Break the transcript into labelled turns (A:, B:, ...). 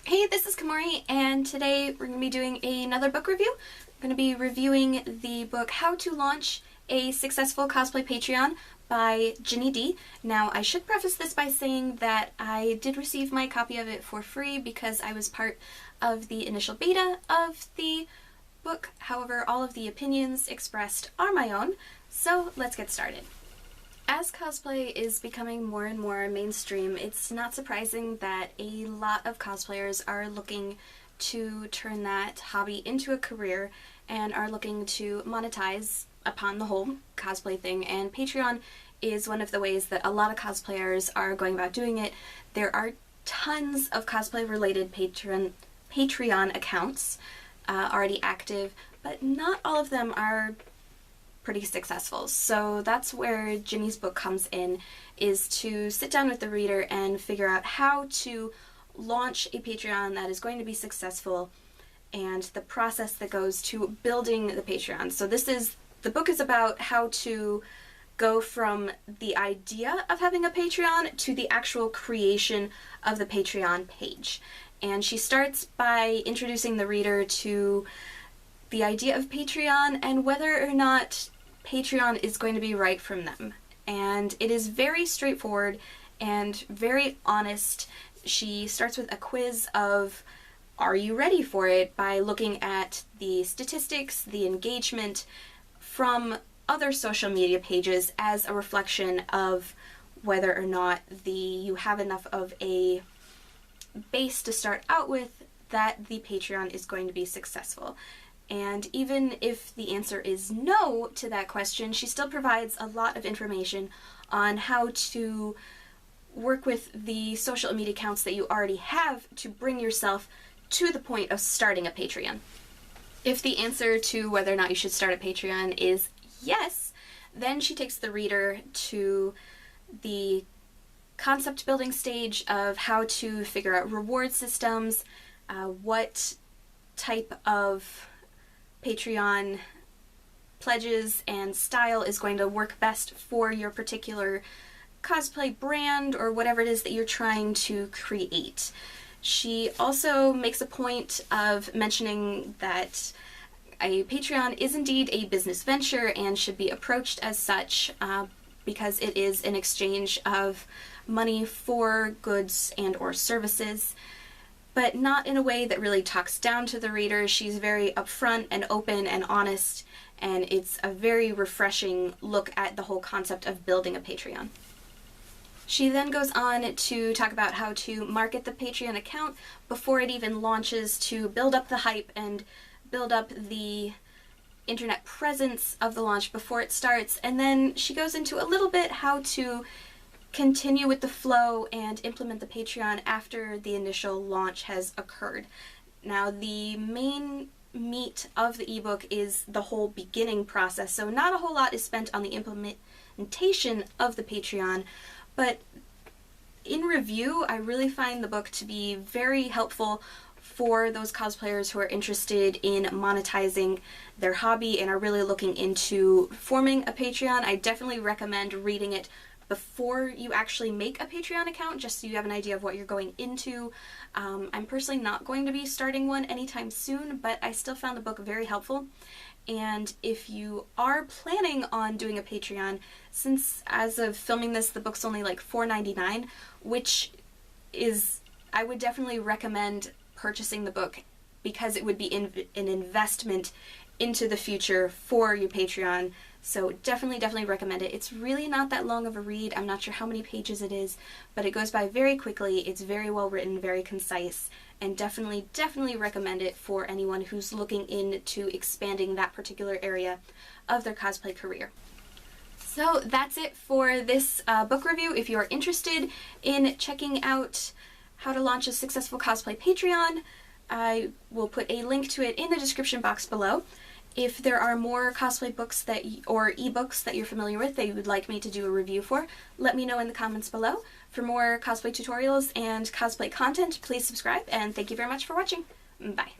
A: Hey, this is Kamori, and today we're going to be doing another book review. I'm going to be reviewing the book How to Launch a Successful Cosplay Patreon by Ginny D. Now, I should preface this by saying that I did receive my copy of it for free because I was part of the initial beta of the book. However, all of the opinions expressed are my own, so let's get started. As cosplay is becoming more and more mainstream, it's not surprising that a lot of cosplayers are looking to turn that hobby into a career and are looking to monetize upon the whole cosplay thing, and Patreon is one of the ways that a lot of cosplayers are going about doing it. There are tons of cosplay related Patreon accounts already active, but not all of them are pretty successful. So that's where Ginny's book comes in, is to sit down with the reader and figure out how to launch a Patreon that is going to be successful and the process that goes to building the Patreon. So the book is about how to go from the idea of having a Patreon to the actual creation of the Patreon page. And she starts by introducing the reader to the idea of Patreon and whether or not Patreon is going to be right for them. And it is very straightforward and very honest. She starts with a quiz of, are you ready for it, by looking at the statistics, the engagement from other social media pages as a reflection of whether or not you have enough of a base to start out with that the Patreon is going to be successful. And even if the answer is no to that question, she still provides a lot of information on how to work with the social media accounts that you already have to bring yourself to the point of starting a Patreon. If the answer to whether or not you should start a Patreon is yes, then she takes the reader to the concept building stage of how to figure out reward systems, what type of Patreon pledges and style is going to work best for your particular cosplay brand or whatever it is that you're trying to create. She also makes a point of mentioning that a Patreon is indeed a business venture and should be approached as such because it is an exchange of money for goods and or services, but not in a way that really talks down to the reader. She's very upfront and open and honest, and it's a very refreshing look at the whole concept of building a Patreon. She then goes on to talk about how to market the Patreon account before it even launches, to build up the hype and build up the internet presence of the launch before it starts, and then she goes into a little bit how to continue with the flow and implement the Patreon after the initial launch has occurred. Now, the main meat of the ebook is the whole beginning process, so not a whole lot is spent on the implementation of the Patreon, but in review, I really find the book to be very helpful for those cosplayers who are interested in monetizing their hobby and are really looking into forming a Patreon. I definitely recommend reading it before you actually make a Patreon account, just so you have an idea of what you're going into. I'm personally not going to be starting one anytime soon, but I still found the book very helpful. And if you are planning on doing a Patreon, since as of filming this, the book's only like $4.99, which is, I would definitely recommend purchasing the book because it would be an investment into the future for your Patreon. So definitely recommend it. It's really not that long of a read. I'm not sure how many pages it is, but it goes by very quickly. It's very well written, very concise, and definitely recommend it for anyone who's looking into expanding that particular area of their cosplay career. So that's it for this book review. If you are interested in checking out how to launch a successful cosplay Patreon, I will put a link to it in the description box below. If there are more cosplay books or ebooks that you're familiar with that you would like me to do a review for, let me know in the comments below. For more cosplay tutorials and cosplay content, please subscribe, and thank you very much for watching. Bye.